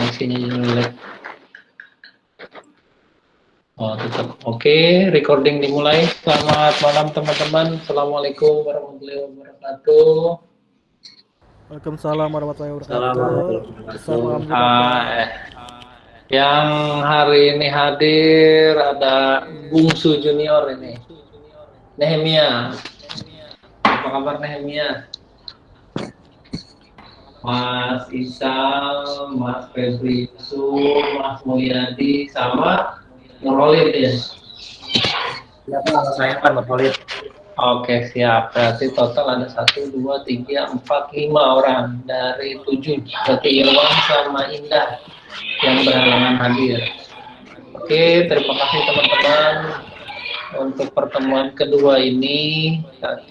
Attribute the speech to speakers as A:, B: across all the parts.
A: koneksinya jelek. Oh, tetap oke. Recording dimulai. Selamat malam teman-teman. Assalamualaikum warahmatullahi wabarakatuh.
B: Waalaikumsalam warahmatullahi wabarakatuh.
A: Assalamualaikum warahmatullahi wabarakatuh.
B: Alhamdulillah Pak.
A: Yang hari ini hadir ada Bungsu Junior ini. Nehemia. Apa kabar Nehemia? Mas Isal, Mas Febri Yusuf, Mas Mulyadi, sama Nurolid ya?
C: Ya Pak, saya Pak Nurholid.
A: Oke, siap. Berarti total ada 1, 2, 3, 4, 5 orang dari 7. Berarti Irwan sama Indah yang berhalangan hadir. Oke, terima kasih teman-teman. Untuk pertemuan kedua ini,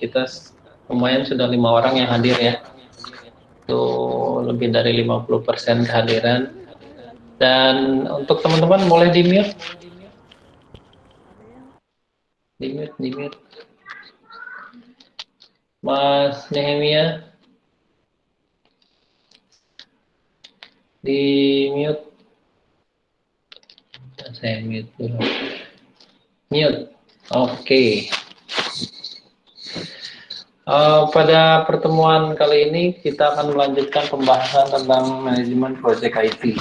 A: kita lumayan sudah 5 orang yang hadir ya. Itu lebih dari 50% kehadiran. Dan untuk teman-teman boleh di-mute. Di-mute. Mas Nehemia, di-mute. Saya mute dulu. Mute. Oke. Pada pertemuan kali ini kita akan melanjutkan pembahasan tentang manajemen proyek IT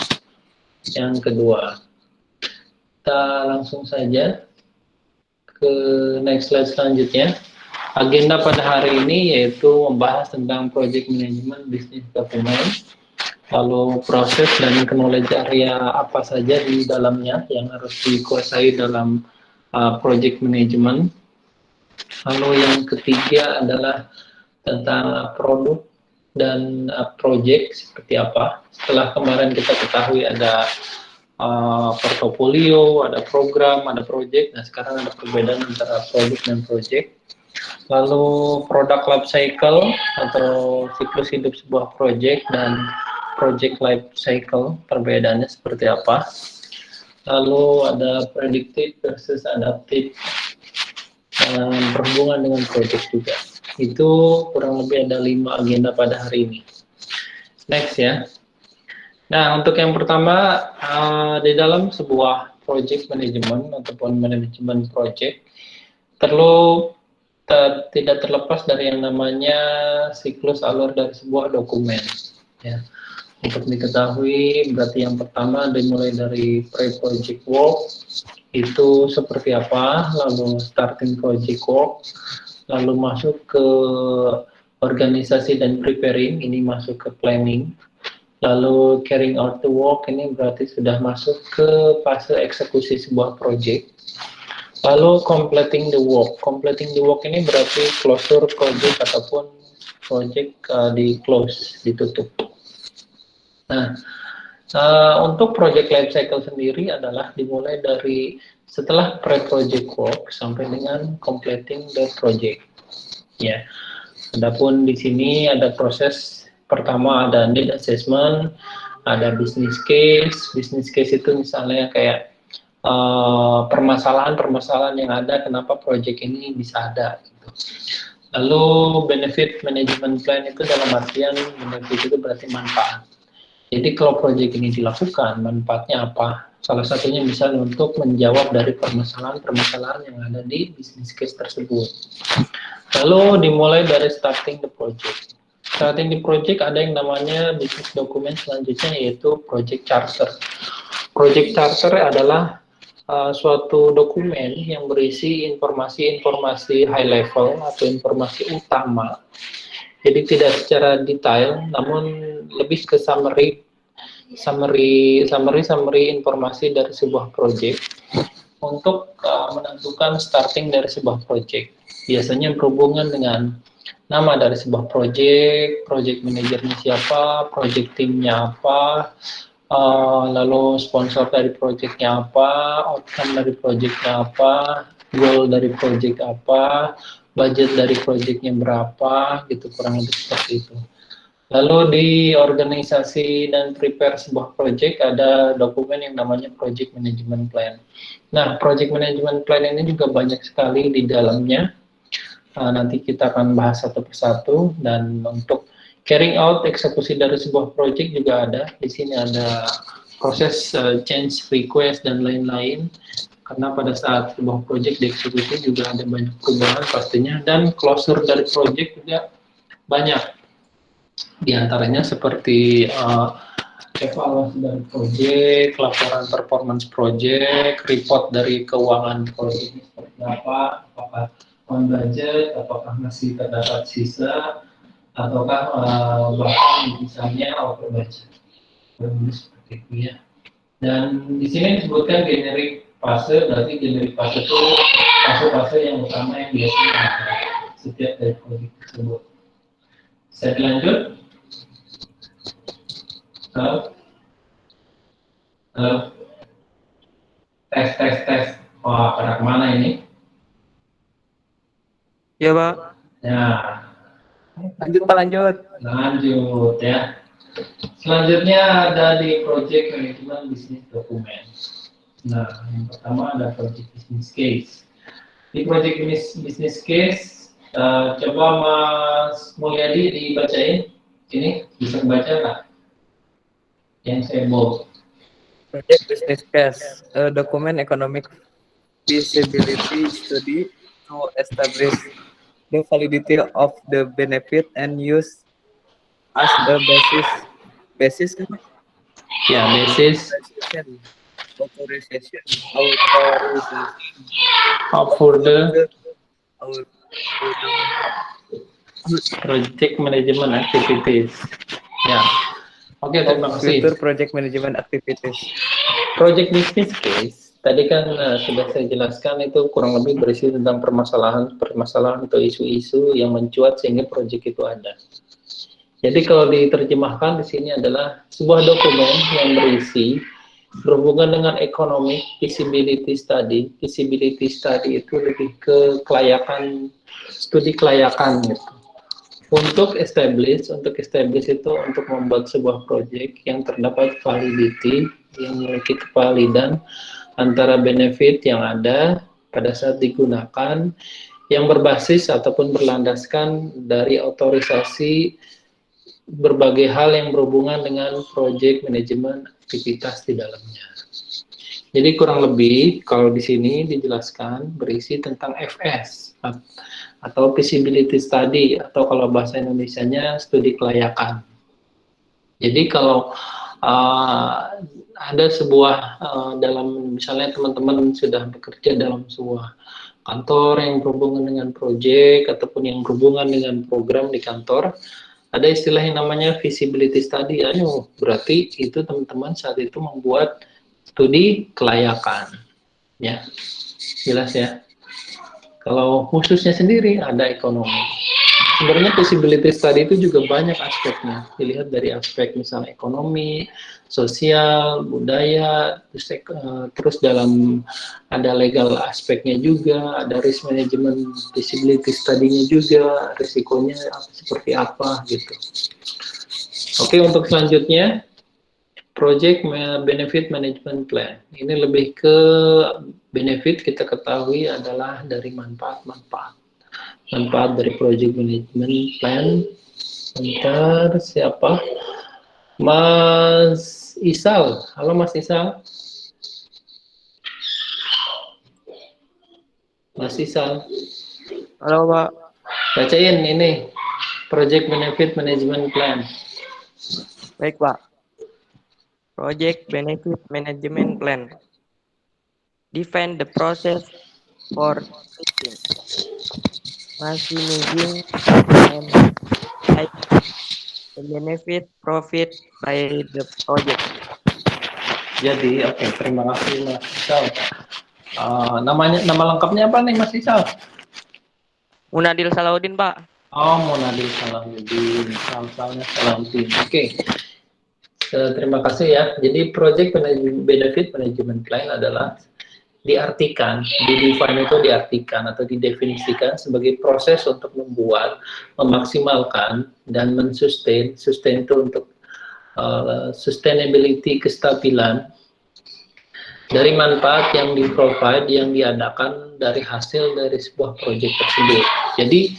A: yang kedua. Kita langsung saja ke next slide selanjutnya. Agenda pada hari ini yaitu membahas tentang project management business dokumen, lalu proses dan knowledge area apa saja di dalamnya yang harus dikuasai dalam project management. Lalu yang ketiga adalah tentang produk dan project seperti apa. Setelah kemarin kita ketahui ada portofolio, ada program, ada project. Nah sekarang ada perbedaan antara produk dan project. Lalu product life cycle atau siklus hidup sebuah project dan project life cycle, perbedaannya seperti apa. Lalu ada predictive versus adaptive, berhubungan dengan project juga. Itu kurang lebih ada 5 agenda pada hari ini. Next ya. Nah, untuk yang pertama, di dalam sebuah project management ataupun manajemen project, perlu tidak terlepas dari yang namanya siklus alur dari sebuah dokumen. Ya. Untuk diketahui, berarti yang pertama dimulai dari pre-project work, itu seperti apa, lalu starting project work, lalu masuk ke organisasi dan preparing, ini masuk ke planning, lalu carrying out the work, ini berarti sudah masuk ke fase eksekusi sebuah project, lalu completing the work ini berarti closure project ataupun project di close, ditutup. Nah, untuk project life cycle sendiri adalah dimulai dari setelah pre-project work sampai dengan completing the project. Ya, adapun di sini ada proses pertama, ada need assessment, ada business case. Business case itu misalnya kayak permasalahan-permasalahan yang ada kenapa project ini bisa ada. Gitu. Lalu benefit management plan itu dalam artian benefit itu berarti manfaat. Jadi kalau proyek ini dilakukan, manfaatnya apa? Salah satunya misalnya untuk menjawab dari permasalahan-permasalahan yang ada di business case tersebut. Lalu dimulai dari starting the project. Starting the project ada yang namanya business document selanjutnya yaitu project charter. Project charter adalah suatu dokumen yang berisi informasi-informasi high level atau informasi utama. Jadi tidak secara detail, namun lebih ke summary informasi dari sebuah project untuk menentukan starting dari sebuah project. Biasanya berhubungan dengan nama dari sebuah project manajernya siapa, project timnya apa, lalu sponsor dari projectnya apa, outcome dari projectnya apa, goal dari project apa, budget dari projectnya berapa, gitu kurang lebih seperti itu. Lalu di organisasi dan prepare sebuah project ada dokumen yang namanya project management plan. Nah, project management plan ini juga banyak sekali di dalamnya. Nanti kita akan bahas satu persatu dan untuk Carrying out eksekusi dari sebuah project juga ada. Di sini ada proses change request dan lain-lain. Karena pada saat sebuah project dieksekusi juga ada banyak perubahan pastinya, dan closure dari project juga banyak. Di antaranya seperti evaluasi dari project, laporan performance project, report dari keuangan project seperti apa, apakah on budget, apakah masih terdapat sisa, ataukah bahkan misalnya over budget. Seperti itu ya. Dan di sini disebutkan generik fase, berarti generik fase itu fase-fase yang utama yang biasanya ada setiap dari project tersebut. Saya lanjut. Halo. Halo. Tes. Wah, pada kemana ini?
B: Ya, Pak.
A: Ya.
B: Lanjut, Pak, lanjut.
A: Lanjut ya. Selanjutnya ada di project management business dokumen. Nah, yang pertama ada project business case. Di project business case, coba Mas Mulyadi dibacain. Ini bisa baca nggak? Yang saya bold.
B: Project business case, a document economic feasibility study to establish the validity of the benefit and use as a basis kan?
A: Ya, basis
B: Authorization
A: for the
B: our
A: project management activities. Ya. Oke, terima kasih.
B: future project management activities.
A: Project business case tadi kan sudah saya jelaskan, itu kurang lebih berisi tentang permasalahan atau isu-isu yang mencuat sehingga project itu ada. Jadi kalau diterjemahkan di sini adalah sebuah dokumen yang berhubungan dengan ekonomi, feasibility study. Feasibility study itu lebih ke kelayakan, studi kelayakan gitu. Untuk establish itu untuk membuat sebuah project yang terdapat validity, yang memiliki kevalidan antara benefit yang ada pada saat digunakan, yang berbasis ataupun berlandaskan dari otorisasi berbagai hal yang berhubungan dengan project manajemen aktivitas di dalamnya. Jadi kurang lebih kalau di sini dijelaskan berisi tentang FS atau feasibility study, atau kalau bahasa Indonesianya studi kelayakan. Jadi kalau ada sebuah dalam misalnya teman-teman sudah bekerja dalam sebuah kantor yang berhubungan dengan proyek ataupun yang berhubungan dengan program di kantor, ada istilah yang namanya feasibility study. Berarti itu teman-teman saat itu membuat studi kelayakan. Ya, jelas ya. Kalau khususnya sendiri ada ekonomi. Sebenarnya feasibility study itu juga banyak aspeknya. Dilihat dari aspek misalnya ekonomi, sosial, budaya, terus dalam ada legal aspeknya juga, ada risk management feasibility study-nya juga, risikonya seperti apa gitu. Oke, untuk selanjutnya Project Benefit Management Plan. Ini lebih ke benefit, kita ketahui adalah dari manfaat dari Project Management Plan. Bentar, siapa? Mas Isal. Halo Mas Isal. Mas Isal.
B: Halo, Pak.
A: Bacain ini Project Benefit Management Plan.
B: Baik, Pak. Project Benefit Management Plan. Define the process for setting, maximizing, and the benefit profit by the project.
A: Jadi, oke, terima kasih Mas Isal. Nama lengkapnya apa nih Mas Isal?
B: Munadil Salahuddin, Pak.
A: Oh, Munadil Salahuddin. Salam-salamnya Salahuddin. Oke. Terima kasih ya. Jadi Project Benefit Management Plan adalah diartikan, di-define itu diartikan atau didefinisikan sebagai proses untuk membuat, memaksimalkan, dan sustain itu untuk sustainability, kestabilan dari manfaat yang di-provide, yang diadakan dari hasil dari sebuah proyek tersebut. Jadi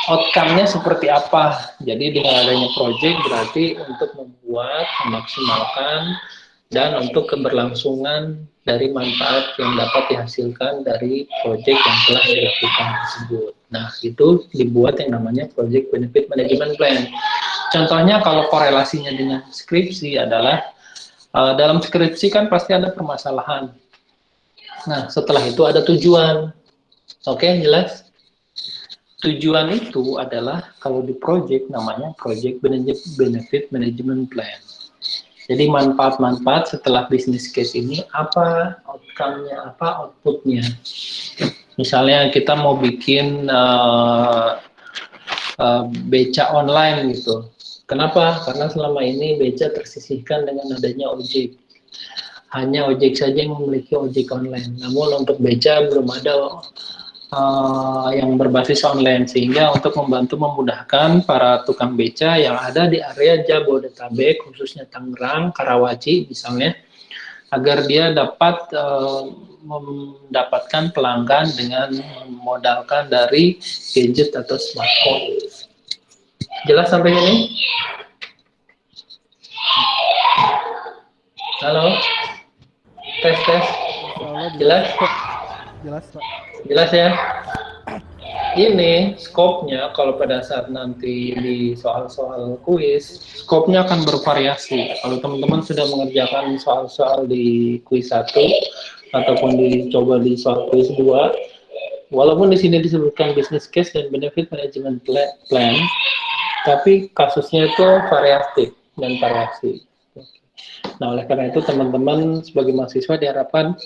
A: outcome-nya seperti apa. Jadi dengan adanya project berarti untuk membuat, memaksimalkan, dan untuk keberlangsungan dari manfaat yang dapat dihasilkan dari project yang telah dilakukan tersebut. Nah, itu dibuat yang namanya Project Benefit Management Plan. Contohnya kalau korelasinya dengan skripsi adalah dalam skripsi kan pasti ada permasalahan. Nah, setelah itu ada tujuan. Oke, jelas? Tujuan itu adalah kalau di project namanya Project Benefit Management Plan. Jadi manfaat-manfaat setelah bisnis case ini apa outcome-nya, apa output-nya. Misalnya kita mau bikin beca online gitu. Kenapa? Karena selama ini beca tersisihkan dengan adanya ojek. Hanya ojek saja yang memiliki ojek online. Namun untuk beca belum ada yang berbasis online, sehingga untuk membantu memudahkan para tukang beca yang ada di area Jabodetabek, khususnya Tangerang, Karawaci misalnya, agar dia dapat mendapatkan pelanggan dengan memodalkan dari gadget atau smartphone. Jelas sampai ini? Halo? Tes. Jelas?
D: Jelas, Pak.
A: Jelas ya? Ini skopnya kalau pada saat nanti di soal-soal kuis, skopnya akan bervariasi. Kalau teman-teman sudah mengerjakan soal-soal di kuis 1 ataupun dicoba di soal kuis 2, walaupun di sini disebutkan business case dan benefit management plan, tapi kasusnya itu variatif dan variasi. Nah, oleh karena itu teman-teman sebagai mahasiswa diharapkan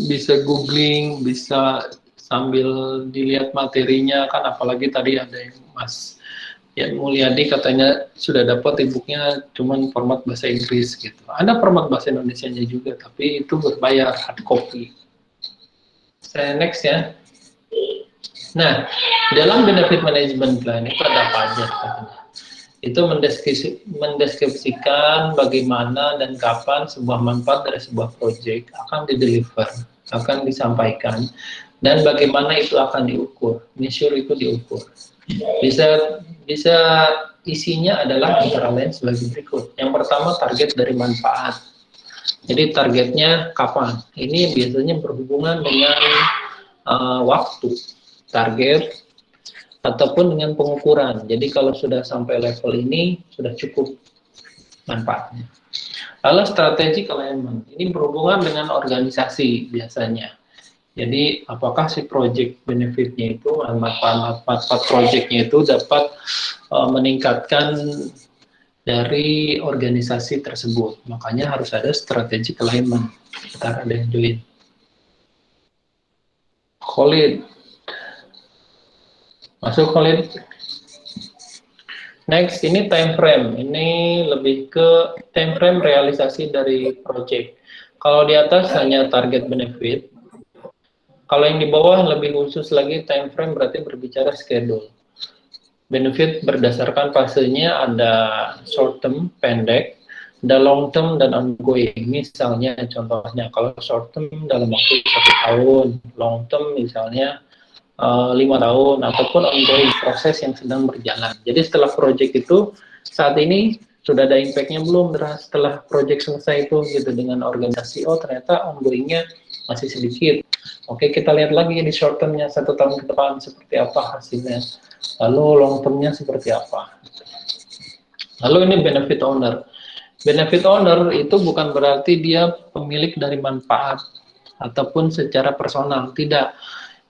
A: bisa googling, bisa sambil dilihat materinya, kan apalagi tadi ada yang Mas Mulyadi katanya sudah dapat e-booknya cuman format bahasa Inggris gitu. Ada format bahasa Indonesianya juga, tapi itu berbayar hard copy. Saya next ya. Nah, dalam benefit management plan itu ada apa aja katanya? Itu mendeskripsikan bagaimana dan kapan sebuah manfaat dari sebuah proyek akan dideliver, akan disampaikan, dan bagaimana itu akan diukur, measure itu diukur. Bisa isinya adalah antara lain sebagai berikut. Yang pertama, target dari manfaat. Jadi targetnya kapan? Ini biasanya berhubungan dengan waktu, target, ataupun dengan pengukuran. Jadi kalau sudah sampai level ini, sudah cukup manfaatnya. Lalu strategi alignment, ini berhubungan dengan organisasi biasanya. Jadi apakah si project benefitnya itu, manfaat projectnya itu dapat meningkatkan dari organisasi tersebut. Makanya harus ada strategi alignment. Ntar ada yang join. Khalid. Masuk Khalid. Next, ini time frame. Ini lebih ke time frame realisasi dari project. Kalau di atas hanya target benefit. Kalau yang di bawah lebih khusus lagi time frame, berarti berbicara schedule. Benefit berdasarkan fasenya ada short term, pendek, ada long term dan ongoing. Misalnya contohnya kalau short term dalam waktu 1 tahun, long term misalnya 5 tahun, ataupun ongoing, proses yang sedang berjalan. Jadi setelah project itu, saat ini sudah ada impact-nya belum setelah project selesai itu gitu dengan organisasi, oh ternyata ongoing-nya masih sedikit. Oke, kita lihat lagi di short term-nya 1 tahun ke depan seperti apa hasilnya. Lalu long term-nya seperti apa. Lalu ini benefit owner. Benefit owner itu bukan berarti dia pemilik dari manfaat ataupun secara personal, tidak.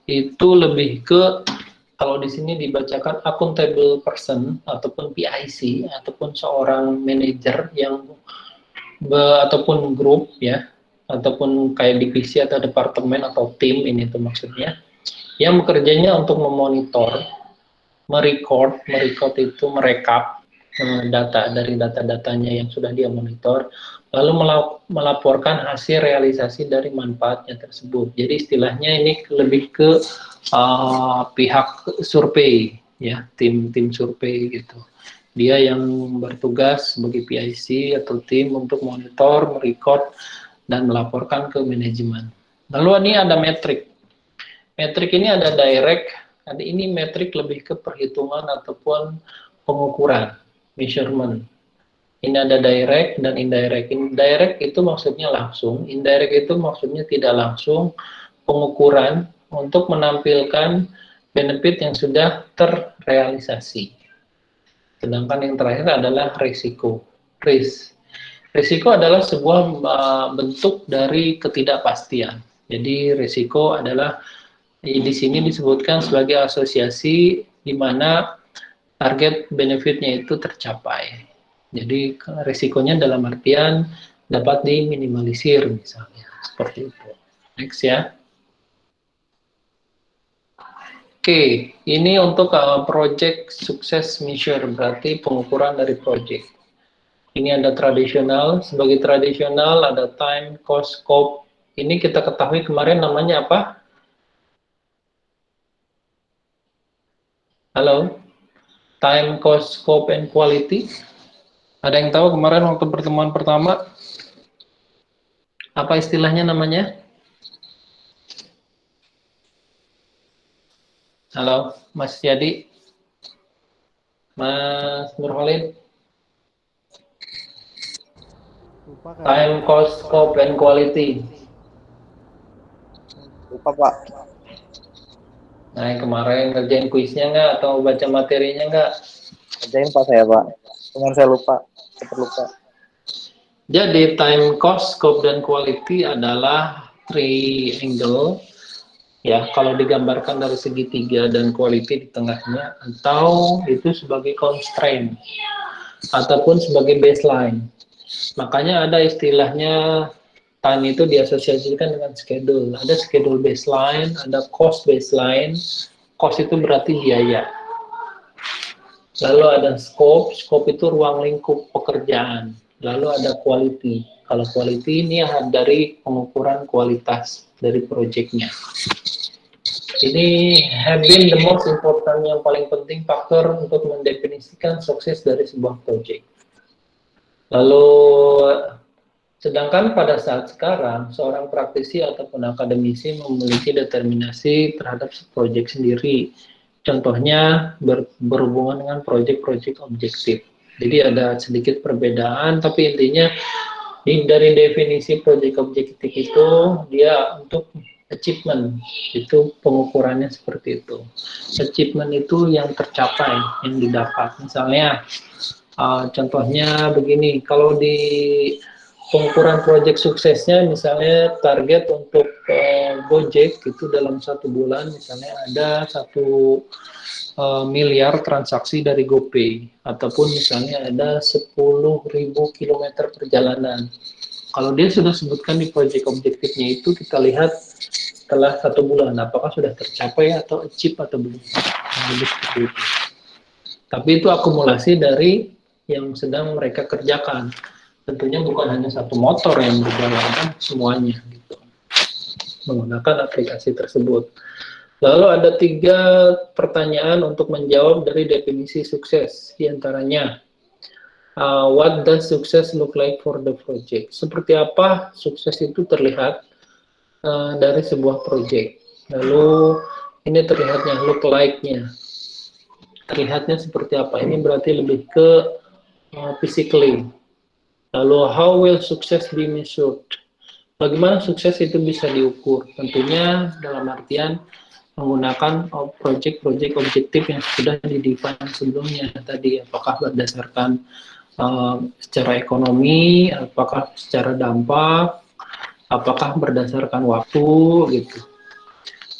A: Itu lebih ke, kalau di sini dibacakan accountable person ataupun PIC ataupun seorang manajer yang ataupun grup ya, ataupun kayak divisi atau departemen atau tim, ini tuh maksudnya, yang bekerjanya untuk memonitor, merecord itu merekap data dari data-datanya yang sudah dia monitor, lalu melaporkan hasil realisasi dari manfaatnya tersebut. Jadi istilahnya ini lebih ke pihak survei ya, tim survei gitu. Dia yang bertugas sebagai PIC atau tim untuk monitor, merecord dan melaporkan ke manajemen. Lalu ini ada metrik. Metrik ini ada direct, Ada ini metrik lebih ke perhitungan ataupun pengukuran, measurement. Ini ada direct dan indirect. Indirect itu maksudnya langsung, indirect itu maksudnya tidak langsung, pengukuran untuk menampilkan benefit yang sudah terrealisasi. Sedangkan yang terakhir adalah risiko, risk. Risiko adalah sebuah bentuk dari ketidakpastian. Jadi risiko adalah di sini disebutkan sebagai asosiasi di mana target benefitnya itu tercapai. Jadi risikonya dalam artian dapat diminimalisir misalnya, seperti itu. Next ya. Oke, ini untuk project success measure, berarti pengukuran dari project. Ini ada tradisional, sebagai tradisional ada time, cost, scope. Ini kita ketahui kemarin namanya apa? Halo? Time, cost, scope, and quality. Ada yang tahu kemarin waktu pertemuan pertama? Apa istilahnya namanya? Halo, Mas Yadi? Mas Nurholid? Time, cost, scope, and quality.
B: Lupa, Pak.
A: Nah, yang kemarin ngerjain kuisnya nggak atau baca materinya nggak?
B: Kerjain Pak saya, Pak. Cuman saya lupa. Cepat lupa.
A: Jadi time, cost, scope, dan quality adalah triangle. Ya, kalau digambarkan dari segitiga dan quality di tengahnya, atau itu sebagai constraint ataupun sebagai baseline. Makanya ada istilahnya time itu diasosiasikan dengan schedule. Ada schedule baseline, ada cost baseline. Cost itu berarti biaya. Lalu ada scope, scope itu ruang lingkup pekerjaan. Lalu ada quality. Kalau quality ini dari pengukuran kualitas dari proyeknya. Ini have been the most important, yang paling penting faktor untuk mendefinisikan sukses dari sebuah proyek. Lalu sedangkan pada saat sekarang seorang praktisi ataupun akademisi memiliki determinasi terhadap proyek sendiri. Contohnya berhubungan dengan proyek-proyek objektif. Jadi ada sedikit perbedaan, tapi intinya dari definisi proyek objektif itu dia untuk achievement, itu pengukurannya seperti itu. Achievement itu yang tercapai, yang didapat. Misalnya, contohnya begini, kalau di pengukuran proyek suksesnya, misalnya target untuk Gojek itu dalam 1 bulan, misalnya ada 1 miliar transaksi dari GoPay, ataupun misalnya ada 10.000 kilometer perjalanan. Kalau dia sudah sebutkan di proyek objektifnya itu, kita lihat setelah 1 bulan, apakah sudah tercapai atau achieve atau belum. Tapi itu akumulasi dari yang sedang mereka kerjakan. Tentunya bukan hanya 1 motor yang berjalan, semuanya gitu, menggunakan aplikasi tersebut. Lalu ada 3 pertanyaan untuk menjawab dari definisi sukses. Di antaranya, what does success look like for the project? Seperti apa sukses itu terlihat dari sebuah proyek. Lalu ini terlihatnya, look like-nya. Terlihatnya seperti apa? Ini berarti lebih ke physically. Lalu how will success be measured? Bagaimana sukses itu bisa diukur? Tentunya dalam artian menggunakan proyek-proyek objektif yang sudah didefine sebelumnya tadi, apakah berdasarkan secara ekonomi, apakah secara dampak, apakah berdasarkan waktu gitu.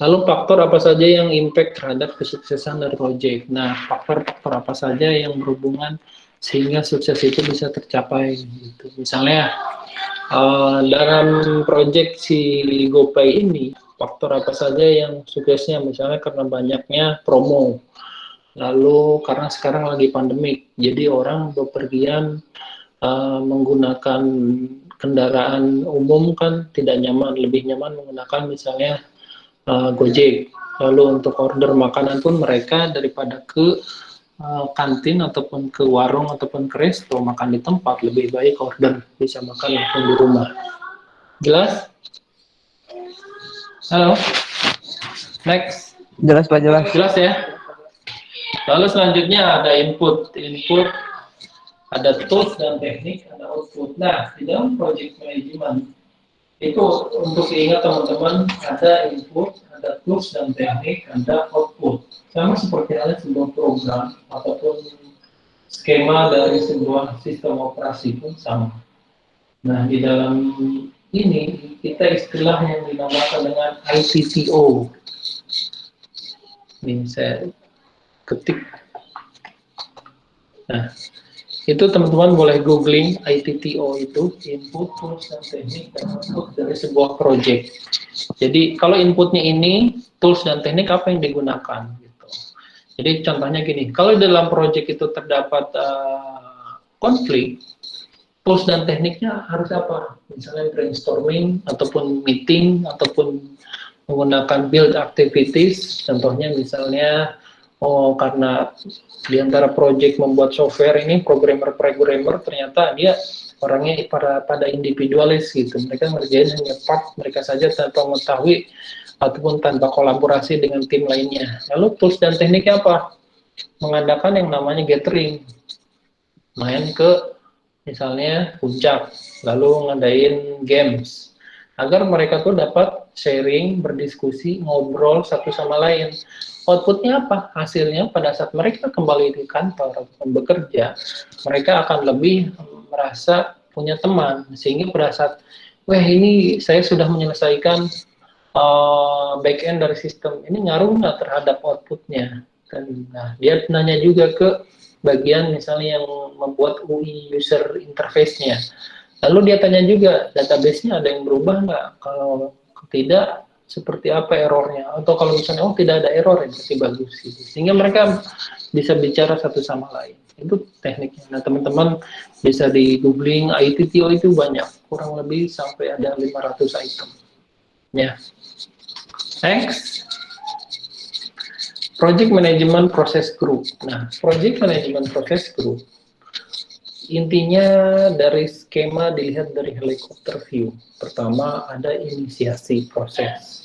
A: Lalu faktor apa saja yang impact terhadap kesuksesan dari proyek? Nah, faktor-faktor apa saja yang berhubungan sehingga sukses itu bisa tercapai gitu. Misalnya dalam proyek si GoPay ini, faktor apa saja yang suksesnya? Misalnya karena banyaknya promo, lalu karena sekarang lagi pandemik, jadi orang bepergian menggunakan kendaraan umum kan tidak nyaman, lebih nyaman menggunakan misalnya Gojek. Lalu untuk order makanan pun mereka daripada ke kantin ataupun ke warung ataupun ke resto makan di tempat, lebih baik order, bisa makan langsung di rumah. Jelas? Halo? Next.
B: Jelas Pak, jelas.
A: Jelas ya? Lalu selanjutnya ada input, ada tools dan teknik, ada output. Nah, di dalam project management itu untuk diingat teman-teman, ada input, ada tools dan teknik, ada output. Sama seperti halnya sebuah program ataupun skema dari sebuah sistem operasi pun sama. Nah, di dalam ini kita istilah yang dinamakan dengan ITTO. Ini saya ketik. Nah, itu teman-teman boleh googling ITTO itu, input, tools, dan teknik, dan output dari sebuah project. Jadi kalau inputnya ini, tools dan teknik apa yang digunakan gitu. Jadi contohnya gini, kalau dalam project itu terdapat konflik, tools dan tekniknya harus apa? Misalnya brainstorming, ataupun meeting, ataupun menggunakan build activities, contohnya misalnya, oh karena di antara project membuat software ini, programmer ternyata dia orangnya pada individualis gitu, mereka ngerjain hanya part mereka saja tanpa mengetahui ataupun tanpa kolaborasi dengan tim lainnya. Lalu tools dan tekniknya apa? Mengadakan yang namanya gathering, main ke misalnya puncak, lalu ngadain games, agar mereka tuh dapat sharing, berdiskusi, ngobrol satu sama lain. Outputnya apa? Hasilnya pada saat mereka kembali di kantor atau bekerja, mereka akan lebih merasa punya teman, sehingga pada saat, wah ini saya sudah menyelesaikan back end dari sistem, ini ngaruh nggak terhadap outputnya? Dan nah, dia nanya juga ke bagian misalnya yang membuat UI user interface-nya. Lalu dia tanya juga, database-nya ada yang berubah nggak? Kalau tidak, seperti apa errornya? Atau kalau misalnya, oh tidak ada error, ya berarti bagus. Gitu. Sehingga mereka bisa bicara satu sama lain. Itu tekniknya. Nah, teman-teman bisa di googling, ITTO itu banyak. Kurang lebih sampai ada 500 item. Ya. Next. Project Management Process Group. Nah, Project Management Process Group intinya dari skema dilihat dari helikopter view. Pertama ada inisiasi proses.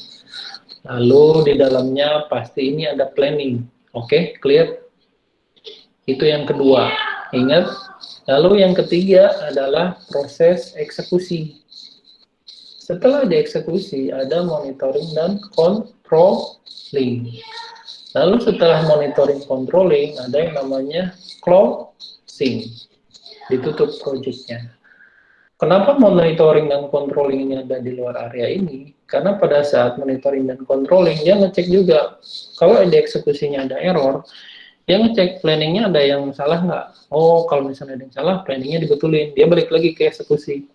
A: Lalu di dalamnya pasti ini ada planning. Oke, clear? Itu yang kedua. Ingat. Lalu yang ketiga adalah proses eksekusi. Setelah dieksekusi ada monitoring dan controlling. Lalu setelah monitoring controlling ada yang namanya closing, ditutup projectnya. Kenapa monitoring dan controlling ini ada di luar area ini? Karena pada saat monitoring dan controlling dia ngecek juga kalau ada eksekusinya ada error, dia ngecek planningnya ada yang salah nggak. Oh kalau misalnya ada yang salah, planningnya dibetulin, dia balik lagi ke eksekusi.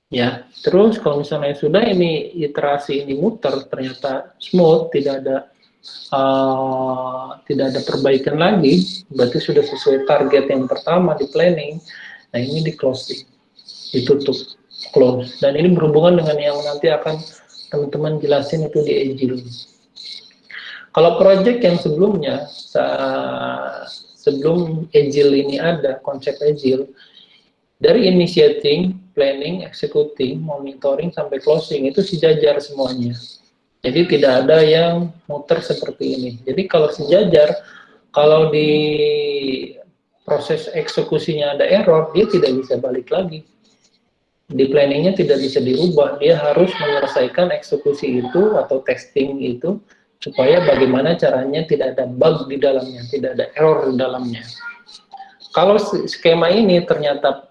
A: Ya, terus kalau misalnya sudah ini iterasi ini muter ternyata smooth, tidak ada perbaikan lagi, berarti sudah sesuai target yang pertama di planning. Nah ini di closing, ditutup, close. Dan ini berhubungan dengan yang nanti akan teman-teman jelasin itu di Agile. Kalau project yang sebelumnya, sebelum Agile ini ada konsep Agile, dari initiating, planning, executing, monitoring sampai closing itu sejajar semuanya. Jadi tidak ada yang muter seperti ini. Jadi kalau sejajar, kalau di proses eksekusinya ada error, dia tidak bisa balik lagi. Di planningnya tidak bisa dirubah, dia harus menyelesaikan eksekusi itu atau testing itu supaya bagaimana caranya tidak ada bug di dalamnya, tidak ada error di dalamnya. Kalau skema ini ternyata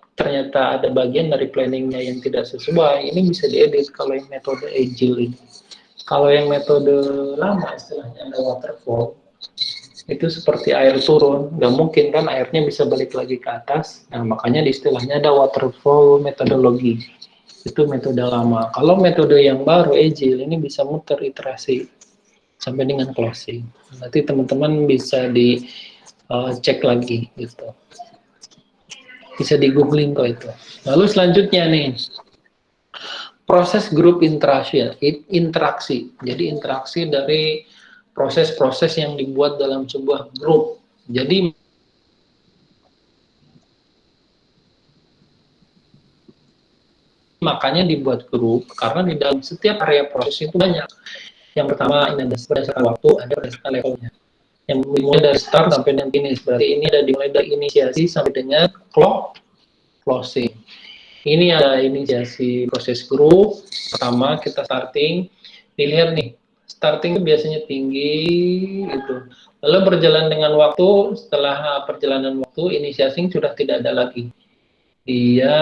A: ada bagian dari planningnya yang tidak sesuai, ini bisa diedit kalau yang metode Agile ini. Kalau yang metode lama istilahnya ada waterfall, itu seperti air turun, nggak mungkin kan airnya bisa balik lagi ke atas. Nah makanya di istilahnya ada waterfall metodologi, itu metode lama. Kalau metode yang baru Agile ini bisa muter iterasi sampai dengan closing. Nanti teman-teman bisa dicek lagi gitu. Bisa di googling kok itu. Lalu selanjutnya nih, proses grup interaksi. Jadi interaksi dari proses-proses yang dibuat dalam sebuah grup. Jadi makanya dibuat grup, karena di dalam setiap area proses itu banyak. Yang pertama ini ada berdasarkan waktu, ada berdasarkan levelnya. Yang dimulai dari start sampai dengan finish. Berarti ini ada dimulai dari inisiasi sampai dengan closing. Ini ada inisiasi proses grup. Pertama kita starting. Dilihat nih, starting itu biasanya tinggi itu. Lalu berjalan dengan waktu, setelah perjalanan waktu, inisiasi sudah tidak ada lagi. Dia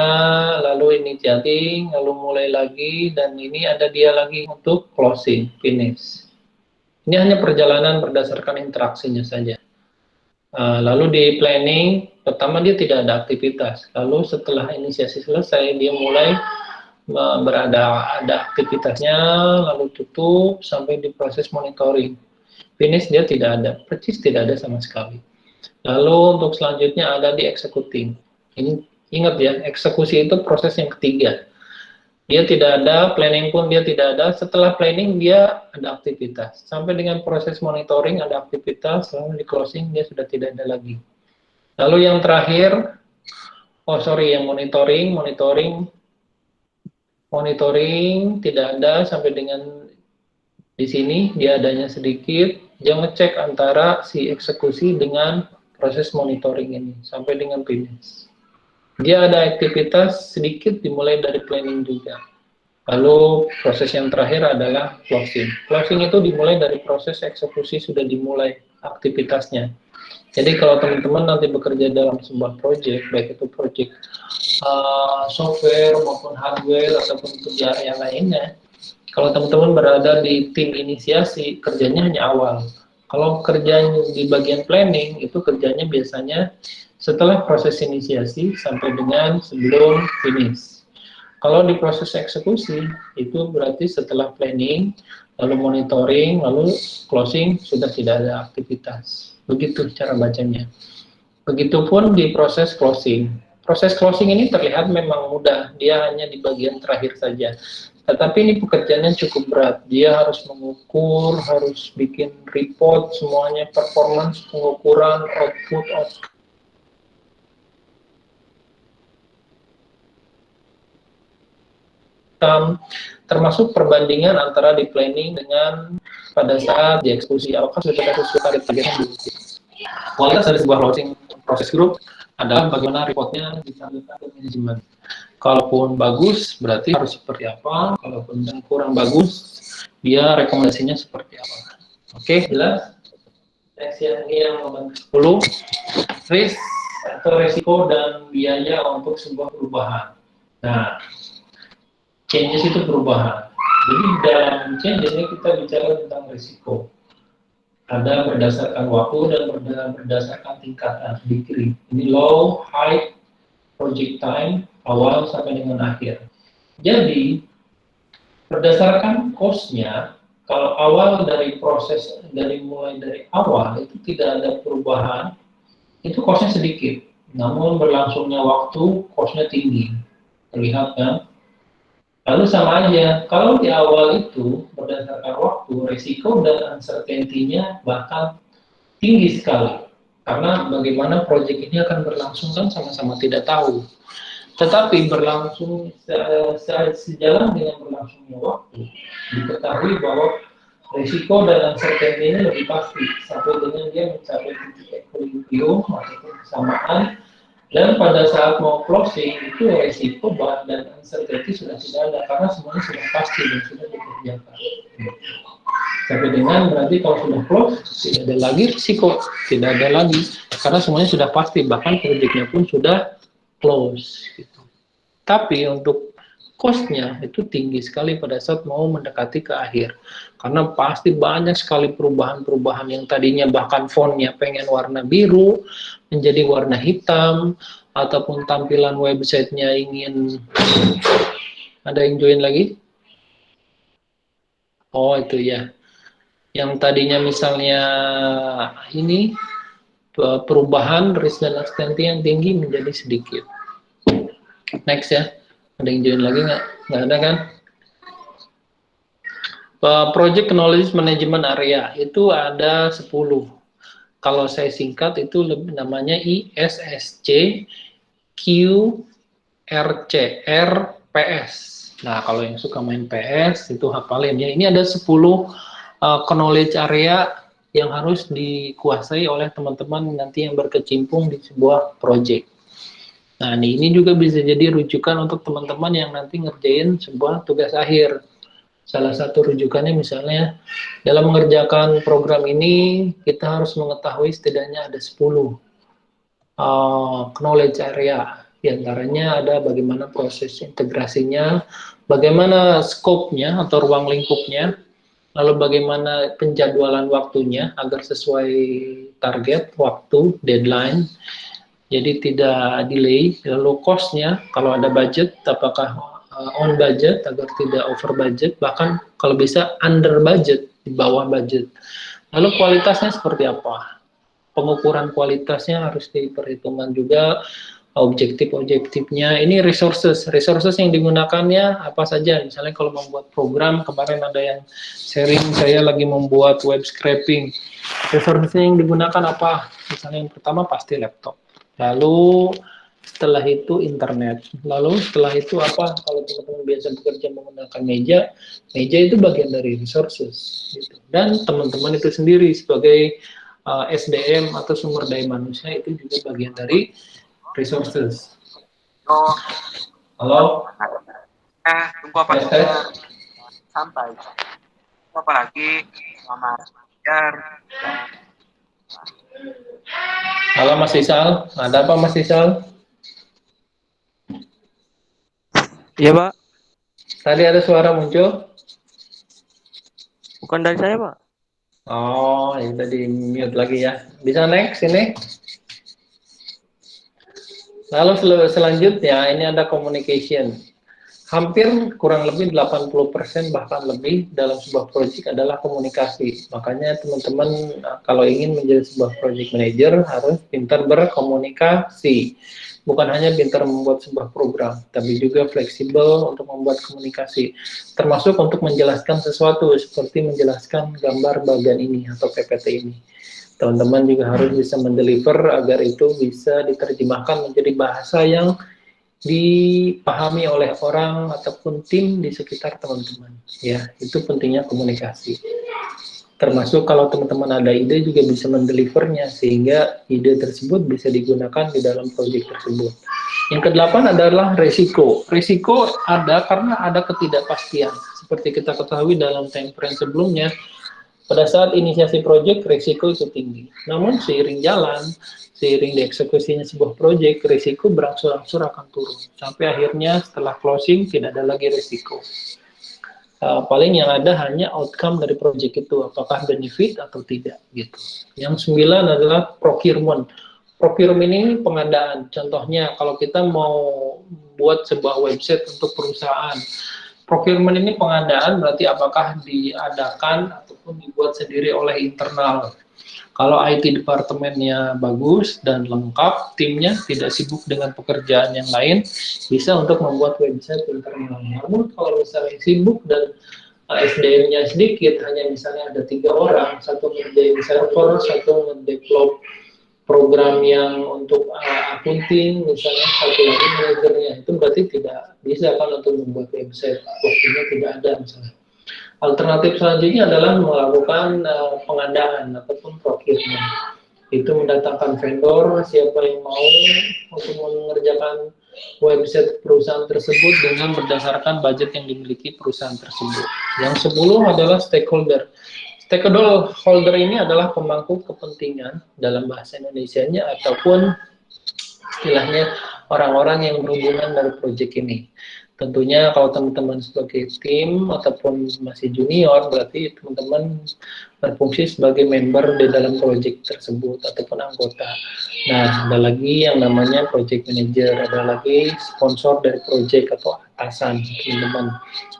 A: lalu initiating, lalu mulai lagi, dan ini ada dia lagi untuk closing, finish. Ini hanya perjalanan berdasarkan interaksinya saja. Lalu di planning, pertama dia tidak ada aktivitas. Lalu setelah inisiasi selesai, dia mulai ada aktivitasnya, lalu tutup sampai di proses monitoring. Finish dia tidak ada, persis tidak ada sama sekali. Lalu untuk selanjutnya ada di executing. Ini ingat ya, eksekusi itu proses yang ketiga. Dia tidak ada, planning pun dia tidak ada. Setelah planning dia ada aktivitas. Sampai dengan proses monitoring ada aktivitas, lalu di closing dia sudah tidak ada lagi. Lalu yang terakhir, yang monitoring tidak ada sampai dengan di sini dia adanya sedikit. Dia ngecek antara si eksekusi dengan proses monitoring ini sampai dengan finish. Dia ada aktivitas sedikit dimulai dari planning juga. Lalu proses yang terakhir adalah closing. Closing itu dimulai dari proses eksekusi sudah dimulai aktivitasnya. Jadi kalau teman-teman nanti bekerja dalam sebuah proyek, baik itu proyek software maupun hardware ataupun kerja yang lainnya, kalau teman-teman berada di tim inisiasi, kerjanya hanya awal. Kalau kerjanya di bagian planning, itu kerjanya biasanya setelah proses inisiasi sampai dengan sebelum finish. Kalau di proses eksekusi, itu berarti setelah planning, lalu monitoring, lalu closing, sudah tidak ada aktivitas. Begitu cara bacanya. Begitupun di proses closing. Proses closing ini terlihat memang mudah, dia hanya di bagian terakhir saja. Tetapi ini pekerjaannya cukup berat. Dia harus mengukur, harus bikin report semuanya, performance, pengukuran, output, termasuk perbandingan antara di planning dengan pada saat dieksekusi. Apakah sudah sesuai target? Kualitas dari sebuah closing proses grup adalah bagaimana reportnya disampaikan ke manajemen. Kalaupun bagus, berarti harus seperti apa. Kalaupun kurang bagus, dia rekomendasinya seperti apa. Oke, jelas? Next yang nomor 10, risk atau resiko dan biaya untuk sebuah perubahan. Nah, changes itu perubahan. Jadi dalam changes ini kita bicara tentang risiko. Ada berdasarkan waktu dan berdasarkan tingkatan degree. Ini low, high, project time, awal sampai dengan akhir. Jadi berdasarkan cost-nya, kalau awal dari proses mulai dari awal itu tidak ada perubahan, itu cost-nya sedikit. Namun berlangsungnya waktu, cost-nya tinggi. Terlihat kan? Lalu sama aja, kalau di awal itu berdasarkan waktu, risiko dan uncertainty-nya bahkan tinggi sekali. Karena bagaimana proyek ini akan berlangsung kan sama-sama tidak tahu. Tetapi berlangsung sejalan dengan berlangsungnya waktu, diketahui bahwa risiko dan uncertainty-nya lebih pasti, sampai dengan dia mencapai titik equilibrium ataupun kesamaan. Dan pada saat mau closing itu resiko dan uncertainty sudah tidak ada karena semuanya sudah pasti dan sudah dikerjakan. Sampai dengan berarti kalau sudah close tidak ada lagi risiko, tidak ada lagi karena semuanya sudah pasti, bahkan proyeknya pun sudah close. Gitu. Tapi untuk cost-nya itu tinggi sekali pada saat mau mendekati ke akhir. Karena pasti banyak sekali perubahan-perubahan yang tadinya bahkan fontnya pengen warna biru, menjadi warna hitam, ataupun tampilan websitenya ingin... Ada yang join lagi? Oh itu ya. Yang tadinya misalnya ini, perubahan risk dan uncertainty yang tinggi menjadi sedikit. Next ya. Ada yang join lagi nggak? Nggak ada kan? Project Knowledge Management Area itu ada 10. Kalau saya singkat itu lebih namanya ISSC QRCRPS. Nah, kalau yang suka main PS itu hafalin ya. Ini ada 10 knowledge area yang harus dikuasai oleh teman-teman nanti yang berkecimpung di sebuah project. Nah, ini juga bisa jadi rujukan untuk teman-teman yang nanti ngerjain sebuah tugas akhir. Salah satu rujukannya misalnya, dalam mengerjakan program ini, kita harus mengetahui setidaknya ada 10 knowledge area. Di antaranya ada bagaimana proses integrasinya, bagaimana scope-nya atau ruang lingkupnya, lalu bagaimana penjadwalan waktunya agar sesuai target, waktu, deadline, jadi tidak delay. Lalu cost-nya, kalau ada budget, apakah on budget agar tidak over budget, bahkan kalau bisa under budget, di bawah budget. Lalu kualitasnya seperti apa? Pengukuran kualitasnya harus diperhitungkan juga, objektif-objektifnya. Ini resources yang digunakannya apa saja. Misalnya kalau membuat program, kemarin ada yang sharing, saya lagi membuat web scraping. Resources yang digunakan apa? Misalnya yang pertama pasti laptop. Lalu setelah itu internet. Lalu setelah itu apa? Kalau teman-teman biasa bekerja menggunakan meja itu bagian dari resources. Gitu. Dan teman-teman itu sendiri sebagai SDM atau sumber daya manusia itu juga bagian dari resources. Halo?
C: Tunggu apa santai. Apalagi sama belajar.
A: Halo Mas Isal, ada apa Mas Isal?
B: Iya, Pak.
A: Tadi ada suara muncul?
B: Bukan dari saya, Pak.
A: Oh, ya udah di mute lagi ya. Bisa next ini? Lalu selanjutnya ini ada communication. Hampir kurang lebih 80% bahkan lebih dalam sebuah proyek adalah komunikasi. Makanya teman-teman kalau ingin menjadi sebuah project manager harus pintar berkomunikasi. Bukan hanya pintar membuat sebuah program, tapi juga fleksibel untuk membuat komunikasi. Termasuk untuk menjelaskan sesuatu, seperti menjelaskan gambar bagan ini atau PPT ini. Teman-teman juga harus bisa mendeliver agar itu bisa diterjemahkan menjadi bahasa yang dipahami oleh orang ataupun tim di sekitar teman-teman. Ya, itu pentingnya komunikasi. Termasuk kalau teman-teman ada ide juga bisa mendelivernya sehingga ide tersebut bisa digunakan di dalam proyek tersebut. Yang kedelapan adalah resiko. Resiko ada karena ada ketidakpastian. Seperti kita ketahui dalam time frame sebelumnya, pada saat inisiasi proyek risiko itu tinggi. Namun seiring jalan, seiring dieksekusinya sebuah proyek, risiko berangsur-angsur akan turun. Sampai akhirnya setelah closing tidak ada lagi risiko. Paling yang ada hanya outcome dari proyek itu, apakah benefit atau tidak gitu. Yang 9 adalah procurement. Procurement ini pengadaan. Contohnya kalau kita mau buat sebuah website untuk perusahaan, procurement ini pengadaan berarti apakah diadakan ataupun dibuat sendiri oleh internal. Kalau IT departemennya bagus dan lengkap, timnya tidak sibuk dengan pekerjaan yang lain, bisa untuk membuat website internal. Namun kalau misalnya sibuk dan SDM-nya sedikit, hanya misalnya ada 3 orang, satu ngerjain server, satu ngedevelop program yang untuk akunting, misalnya satu lagi manajernya, itu berarti tidak bisa kan untuk membuat website, waktunya tidak ada misalnya. Alternatif selanjutnya adalah melakukan pengadaan ataupun procurement. Itu mendatangkan vendor, siapa yang mau untuk mengerjakan website perusahaan tersebut dengan berdasarkan budget yang dimiliki perusahaan tersebut. Yang 10 adalah stakeholder. Stakeholder ini adalah pemangku kepentingan dalam bahasa Indonesianya ataupun istilahnya orang-orang yang berhubungan dari proyek ini. Tentunya kalau teman-teman sebagai tim ataupun masih junior, berarti teman-teman berfungsi sebagai member di dalam proyek tersebut ataupun anggota. Nah, ada lagi yang namanya project manager, ada lagi sponsor dari proyek atau atasan teman-teman.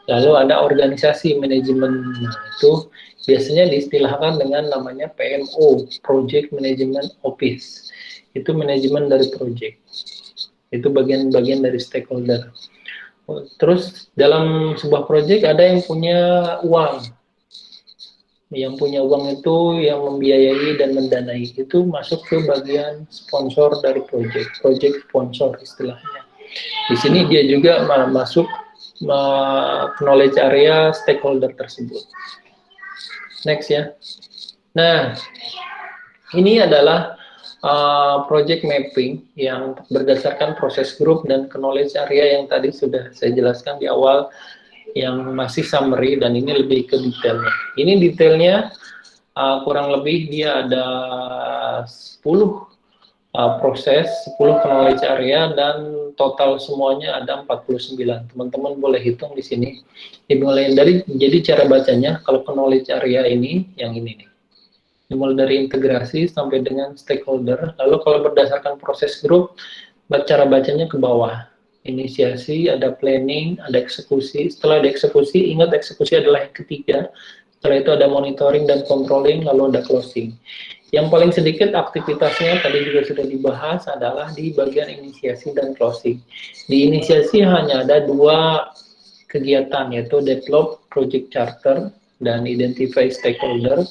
A: Lalu ada organisasi manajemen, nah, itu biasanya diistilahkan dengan namanya PMO, Project Management Office. Itu manajemen dari proyek. Itu bagian-bagian dari stakeholder. Terus dalam sebuah proyek ada yang punya uang. Yang punya uang itu yang membiayai dan mendanai. Itu masuk ke bagian sponsor dari proyek sponsor istilahnya. Di sini dia juga masuk knowledge area stakeholder tersebut. Next ya. Nah, ini adalah project mapping yang berdasarkan proses grup dan knowledge area yang tadi sudah saya jelaskan di awal, yang masih summary, dan ini lebih ke detailnya. Ini detailnya kurang lebih dia ada 10 proses, 10 knowledge area, dan total semuanya ada 49. Teman-teman boleh hitung di sini. Dimulai dari, jadi cara bacanya, kalau knowledge area ini, yang ini nih. Dimulai dari integrasi sampai dengan stakeholder. Lalu kalau berdasarkan proses grup, cara bacanya ke bawah. Inisiasi, ada planning, ada eksekusi. Setelah ada eksekusi, ingat eksekusi adalah yang ketiga. Setelah itu ada monitoring dan controlling, lalu ada closing. Yang paling sedikit aktivitasnya tadi juga sudah dibahas adalah di bagian inisiasi dan closing. Di inisiasi hanya ada 2 kegiatan, yaitu develop project charter dan identify stakeholder.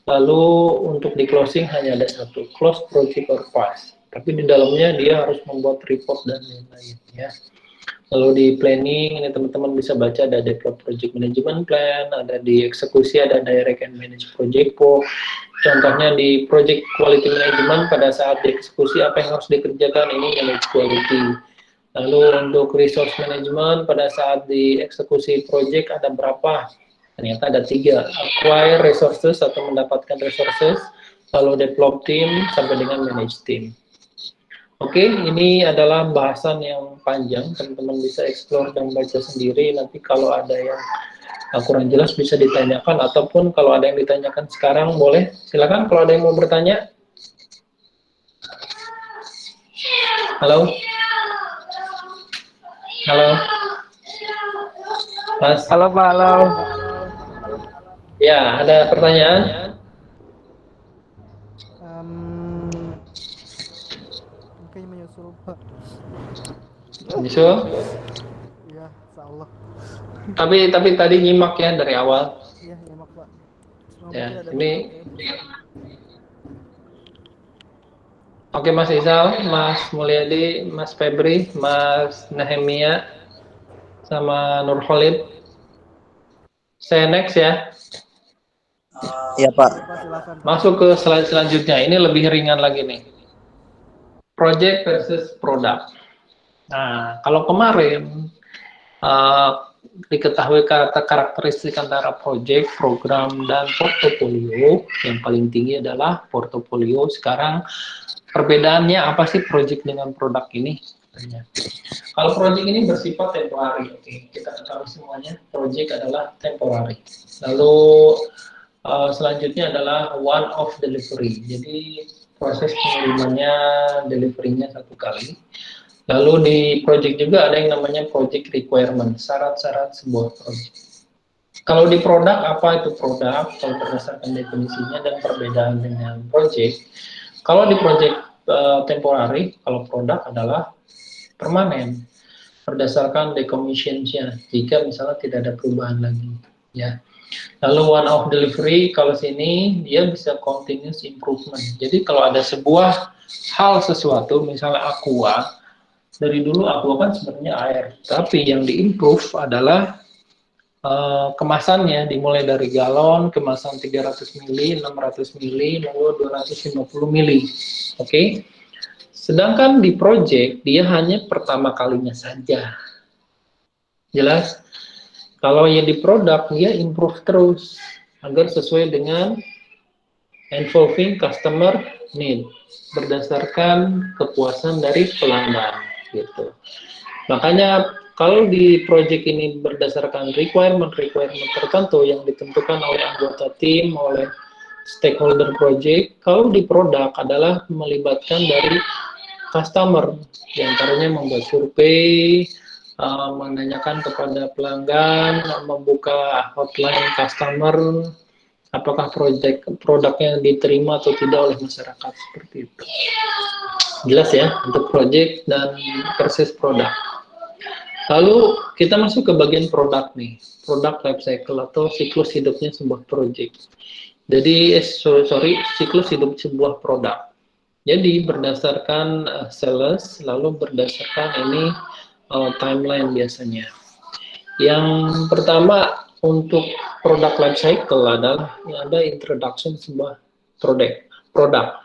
A: Lalu untuk di closing hanya ada 1, close project or pass. Tapi di dalamnya dia harus membuat report dan lain-lain ya. Lalu di planning, ini teman-teman bisa baca ada develop project management plan, ada di eksekusi, ada direct and manage project po. Contohnya di project quality management, pada saat dieksekusi apa yang harus dikerjakan, ini manage quality. Lalu untuk resource management, pada saat dieksekusi project ada berapa? Ternyata ada 3, acquire resources atau mendapatkan resources, lalu develop team, sampai dengan manage team. Oke, ini adalah bahasan yang panjang, teman-teman bisa explore dan baca sendiri. Nanti kalau ada yang kurang jelas bisa ditanyakan, ataupun kalau ada yang ditanyakan sekarang boleh, silakan kalau ada yang mau bertanya. Halo? Halo? Mas?
B: Halo Pak, halo.
A: Ya, ada pertanyaan?
D: Mungkin menyusul Pak.
A: Menyusul?
D: Iya, insyaallah.
A: Tapi tadi nyimak ya dari awal.
D: Iya, nyimak Pak.
A: Ya, ini. Oke Mas Isal, Mas Mulyadi, Mas Febri, Mas Nehemia, sama Nur Khalid. Saya next ya.
B: Iya Pak.
D: Silakan.
A: Masuk ke slide selanjutnya. Ini lebih ringan lagi nih. Project versus product. Nah, kalau kemarin diketahui karakteristik antara project, program, dan portofolio. Yang paling tinggi adalah portofolio. Sekarang perbedaannya apa sih project dengan produk ini? Kalau project ini bersifat temporary, oke, kita ketahui semuanya project adalah temporary. Lalu selanjutnya adalah one off delivery, jadi proses pengirimannya, delivery-nya 1 kali. Lalu di project juga ada yang namanya project requirement, syarat-syarat sebuah project. Kalau di produk, apa itu produk? Kalau berdasarkan definisinya dan perbedaan dengan project. Kalau di project temporary, kalau produk adalah permanen berdasarkan decommission-nya jika misalnya tidak ada perubahan lagi ya. Lalu one off delivery, kalau sini dia bisa continuous improvement. Jadi kalau ada sebuah hal sesuatu, misalnya aqua, dari dulu aqua kan sebenarnya air, tapi yang diimprove adalah kemasannya, dimulai dari galon, kemasan 300 ml, 600 ml, lalu 250 ml. Oke. Sedangkan di project dia hanya pertama kalinya saja. Jelas? Kalau yang di produk dia improve terus agar sesuai dengan involving customer need berdasarkan kepuasan dari pelanggan gitu. Makanya kalau di project ini berdasarkan requirement tertentu yang ditentukan oleh anggota tim, oleh stakeholder project. Kalau di produk adalah melibatkan dari customer, diantaranya membuat survei, menanyakan kepada pelanggan, membuka hotline customer, apakah produknya diterima atau tidak oleh masyarakat, seperti itu. Jelas ya untuk project dan versus produk. Lalu kita masuk ke bagian produk nih, product life cycle atau siklus hidupnya sebuah project. Jadi siklus hidup sebuah produk. Jadi berdasarkan sales, lalu berdasarkan ini timeline biasanya. Yang pertama untuk product life cycle adalah ada introduction sebuah produk.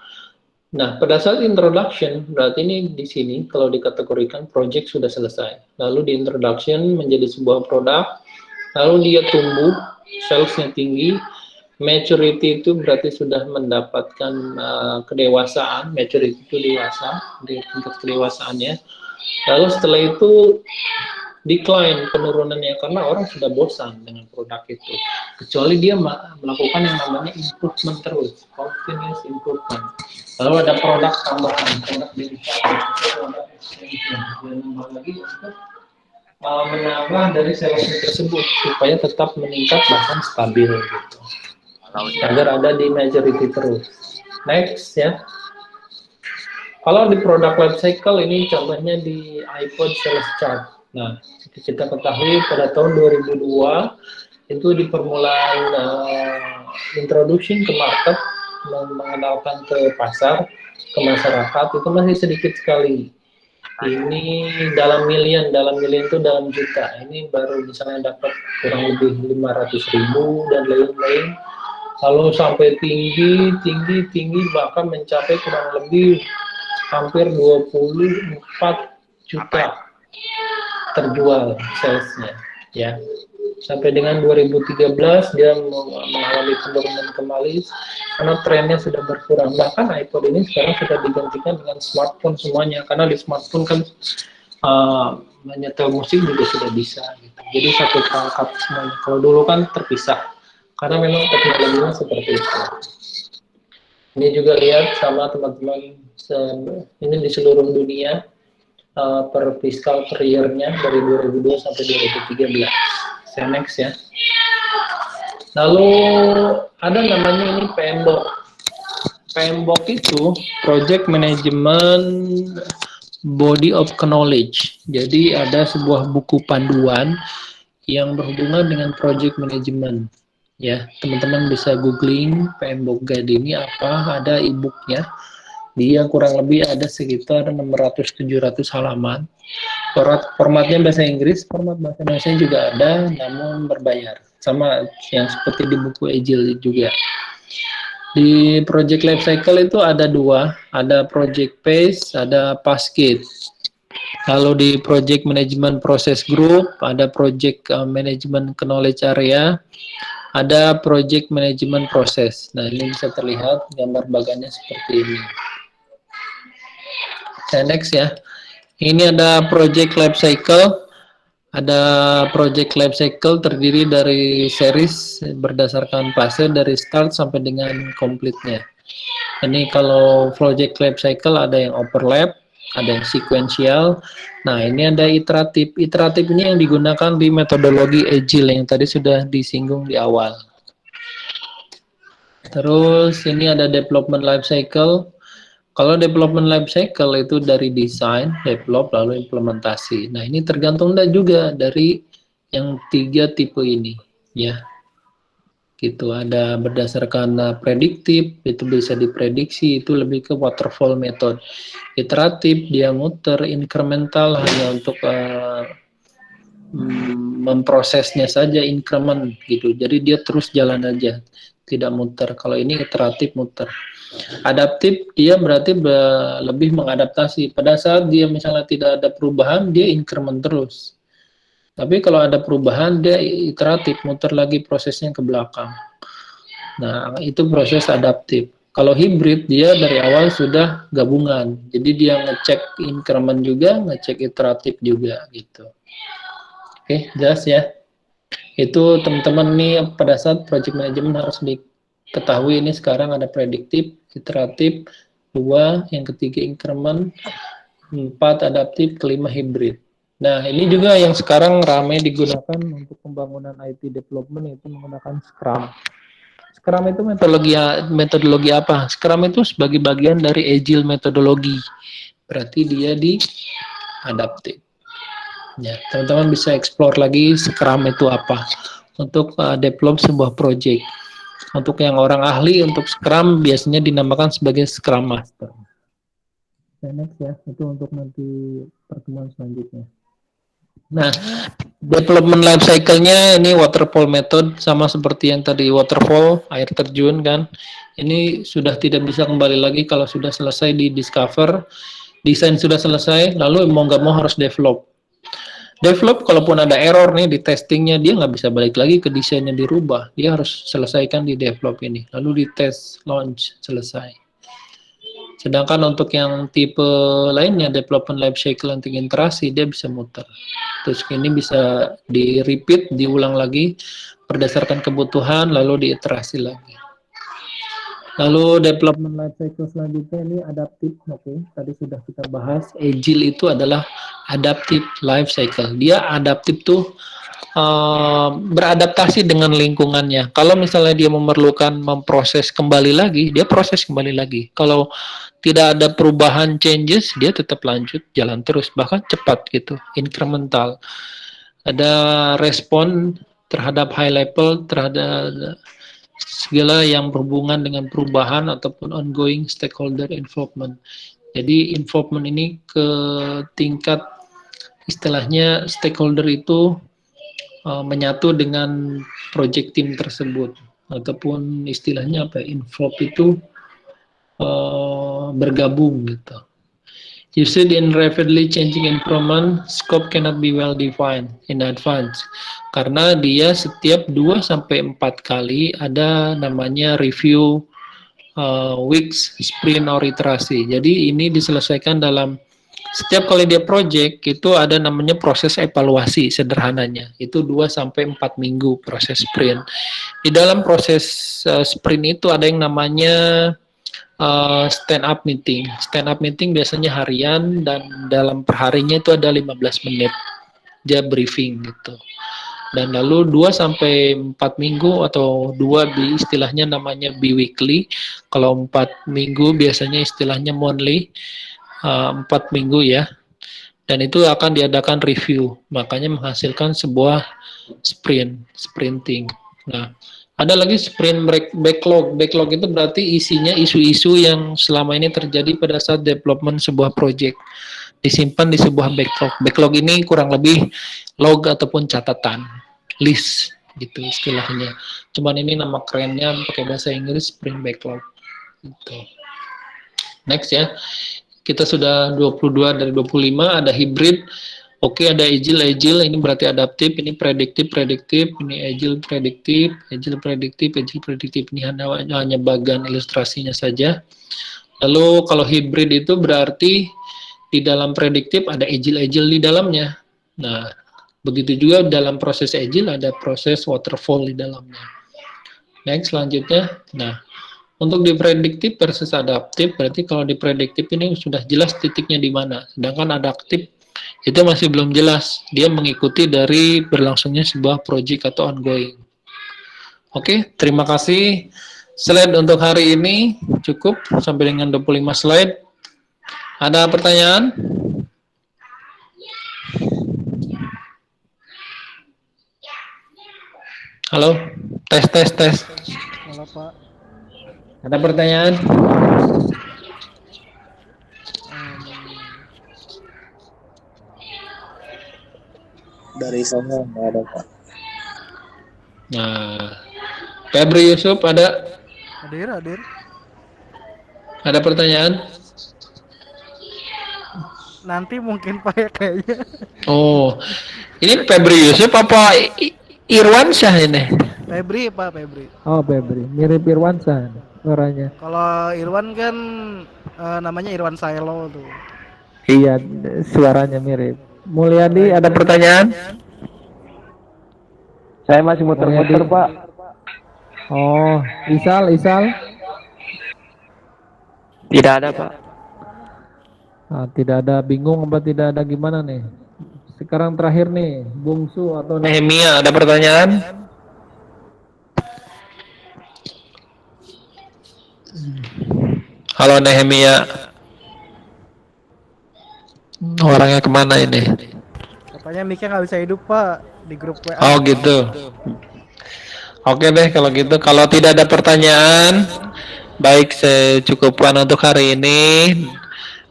A: Nah, pada saat introduction, berarti ini di sini kalau dikategorikan project sudah selesai. Lalu di introduction menjadi sebuah produk, lalu dia tumbuh, salesnya tinggi, maturity itu berarti sudah mendapatkan kedewasaan, maturity itu dewasa, di tingkat kedewasaannya. Lalu setelah itu decline penurunannya karena orang sudah bosan dengan produk itu, kecuali dia melakukan yang namanya improvement terus, continuous improvement. Lalu ada produk tambahan, produk derivatif, produk extension, dan nambah lagi untuk menambah dari sales tersebut supaya tetap meningkat bahkan stabil gitu, agar ada di majority terus. Next ya. Kalau di product life cycle ini contohnya di iPod sales chart. Nah, kita ketahui pada tahun 2002 itu di permulaan introduction ke market, mengenalkan ke pasar, ke masyarakat itu masih sedikit sekali. Ini dalam million itu dalam juta. Ini baru misalnya dapat kurang lebih 500.000 dan lain-lain. Lalu sampai tinggi bahkan mencapai kurang lebih hampir 24 juta terjual salesnya ya. Sampai dengan 2013 dia mengalami penurunan kembali karena trennya sudah berkurang. Bahkan iPod ini sekarang sudah digantikan dengan smartphone semuanya, karena di smartphone kan menyetel musik juga sudah bisa gitu. Jadi satu perangkat semuanya. Kalau dulu kan terpisah karena memang teknologinya seperti itu. Ini juga lihat sama teman-teman ini di seluruh dunia per fiscal per year-nya dari 2002 sampai 2013. Saya next ya. Lalu ada namanya ini PMBOK. PMBOK itu Project Management Body of Knowledge. Jadi ada sebuah buku panduan yang berhubungan dengan project management. Ya, teman-teman bisa googling PMBOK Guide ini apa, ada e-booknya. Dia kurang lebih ada sekitar 600-700 halaman. Formatnya bahasa Inggris, format bahasa Indonesia juga ada, namun berbayar. Sama yang seperti di buku Agile juga. Di project life cycle itu ada dua, ada project phase, ada basket. Lalu di project management process group, ada project management knowledge area, ada project management process. Nah, ini bisa terlihat gambar bagannya seperti ini. Next ya. Ini ada project life cycle. Ada project life cycle terdiri dari series berdasarkan fase dari start sampai dengan complete-nya. Ini kalau project life cycle ada yang overlap, ada yang sequential. Nah, ini ada iteratif. Iteratif ini yang digunakan di metodologi Agile yang tadi sudah disinggung di awal. Terus ini ada development life cycle. Kalau development life cycle itu dari desain, develop, lalu implementasi. Nah, ini tergantung juga dari yang 3 tipe ini, ya. Gitu, ada berdasarkan prediktif, itu bisa diprediksi, itu lebih ke waterfall method. Iteratif, dia muter, incremental hanya untuk memprosesnya saja, increment gitu. Jadi dia terus jalan aja, tidak muter. Kalau ini iteratif muter. Adaptif dia berarti lebih mengadaptasi. Pada saat dia misalnya tidak ada perubahan, dia increment terus. Tapi kalau ada perubahan, dia iteratif, muter lagi prosesnya ke belakang. Nah, itu proses adaptif. Kalau hybrid, dia dari awal sudah gabungan. Jadi dia ngecek increment juga, ngecek iteratif juga gitu. Oke, jelas ya. Itu teman-teman nih pada saat project management harus diketahui ini sekarang ada prediktif, iteratif, 2, yang ketiga increment, 4 adaptif, kelima hybrid. Nah, ini juga yang sekarang ramai digunakan untuk pembangunan IT development, yaitu menggunakan Scrum. Scrum itu metodologi apa? Scrum itu sebagai bagian dari Agile metodologi. Berarti dia di adaptif. Ya, teman-teman bisa explore lagi Scrum itu apa untuk develop sebuah project. Untuk yang orang ahli untuk Scrum biasanya dinamakan sebagai Scrum Master. Next ya, itu untuk nanti pertemuan selanjutnya. Nah, development life cycle-nya ini waterfall method sama seperti yang tadi waterfall, air terjun kan. Ini sudah tidak bisa kembali lagi kalau sudah selesai di discover, desain sudah selesai, lalu mau nggak mau harus develop. Develop, kalaupun ada error nih di testingnya, dia nggak bisa balik lagi ke desainnya dirubah. Dia harus selesaikan di develop ini. Lalu di test, launch, selesai. Sedangkan untuk yang tipe lainnya, development life cycle untuk interaksi, dia bisa muter. Terus ini bisa di-repeat, diulang lagi, berdasarkan kebutuhan, lalu diiterasi lagi. Lalu development life cycle selanjutnya ini adaptif, oke. Tadi sudah kita bahas, agile itu adalah adaptive life cycle. Dia adaptif tuh beradaptasi dengan lingkungannya. Kalau misalnya dia memerlukan memproses kembali lagi, dia proses kembali lagi. Kalau tidak ada perubahan changes, dia tetap lanjut jalan terus, bahkan cepat gitu, incremental. Ada respon terhadap high level, terhadap segala yang berhubungan dengan perubahan ataupun ongoing stakeholder involvement. Jadi involvement ini ke tingkat istilahnya stakeholder itu menyatu dengan project team tersebut ataupun istilahnya apa involve itu bergabung gitu. Used in rapidly changing environment, scope cannot be well defined in advance. Karena dia setiap 2 sampai 4 kali ada namanya review weeks, sprint, or iterasi. Jadi ini diselesaikan dalam setiap kali dia project itu ada namanya proses evaluasi sederhananya. Itu 2 sampai 4 minggu proses sprint. Di dalam proses sprint itu ada yang namanya stand up meeting. Stand up meeting biasanya harian dan dalam perharinya itu ada 15 menit. Dia briefing gitu. Dan lalu 2 sampai 4 minggu atau 2 istilahnya namanya bi-weekly. Kalau 4 minggu biasanya istilahnya monthly. 4 minggu ya, dan itu akan diadakan review, makanya menghasilkan sebuah sprinting. Nah, ada lagi sprint backlog. Backlog itu berarti isinya isu-isu yang selama ini terjadi pada saat development sebuah project, disimpan di sebuah backlog. Backlog ini kurang lebih log ataupun catatan, list gitu istilahnya. Cuman ini nama kerennya pakai bahasa Inggris sprint backlog. Gitu. Next ya. Kita sudah 22 dari 25, ada hybrid. Oke, ada agile, ini berarti adaptif, ini prediktif, ini agile, prediktif. Ini hanya bagian ilustrasinya saja. Lalu kalau hybrid itu berarti di dalam prediktif ada agile di dalamnya. Nah, begitu juga dalam proses agile ada proses waterfall di dalamnya. Next, selanjutnya. Nah, untuk di prediktif versus adaptif, berarti kalau di prediktif ini sudah jelas titiknya di mana. Sedangkan adaptif itu masih belum jelas. Dia mengikuti dari berlangsungnya sebuah project atau ongoing. Oke, terima kasih. Slide untuk hari ini cukup sampai dengan 25 slide. Ada pertanyaan? Halo, tes.
D: Halo Pak.
A: Ada pertanyaan?
B: Dari saya nggak ada Pak.
A: Nah, Febri Yusuf ada?
D: Hadir.
A: Ada pertanyaan?
D: Nanti mungkin Pak ya kayaknya.
A: Oh, ini Febri Yusuf apa Irwan Syah ini?
D: Febri Pak, Febri.
A: Oh, Febri, mirip Irwan Syah suaranya.
D: Kalau Irwan kan namanya Irwan Sailo tuh.
A: Iya, suaranya mirip. Mulyadi, ada pertanyaan?
B: Saya masih muter-muter Pak.
A: Oh, Isal?
B: Tidak ada Pak.
A: Tidak ada, bingung apa tidak ada gimana nih? Sekarang terakhir nih, Bungsu atau Nehemia, ada pertanyaan? Halo Nehemia. Orangnya kemana ini?
D: Katanya mic-nya nggak bisa hidup Pak di grup WA.
A: Oh gitu. Oke deh kalau gitu. Kalau tidak ada pertanyaan, baik secukupkan untuk hari ini.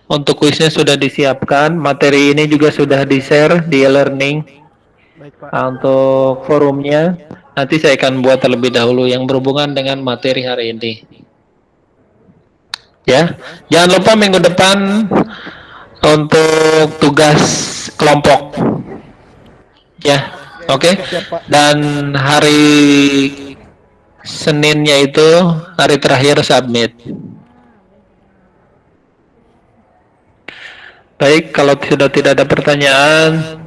A: Untuk kuisnya sudah disiapkan, materi ini juga sudah di-share di e-learning.
D: Baik, Pak.
A: Untuk forumnya, nanti saya akan buat terlebih dahulu yang berhubungan dengan materi hari ini. Ya, jangan lupa minggu depan untuk tugas kelompok. Ya, oke.
D: Siap, Pak.
A: Dan hari Seninnya itu hari terakhir submit. Baik, kalau sudah tidak ada pertanyaan,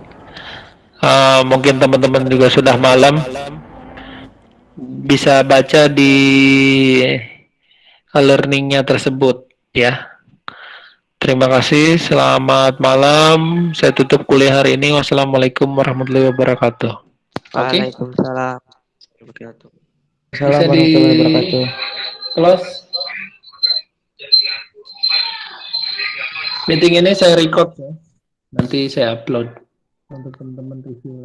A: mungkin teman-teman juga sudah malam, bisa baca di e-learningnya tersebut, ya. Terima kasih, selamat malam. Saya tutup kuliah hari ini. Wassalamualaikum warahmatullahi wabarakatuh. Oke,
B: Waalaikumsalam warahmatullahi wabarakatuh.
A: bisa di close. Meeting ini saya record ya. Nanti saya upload untuk teman-teman review.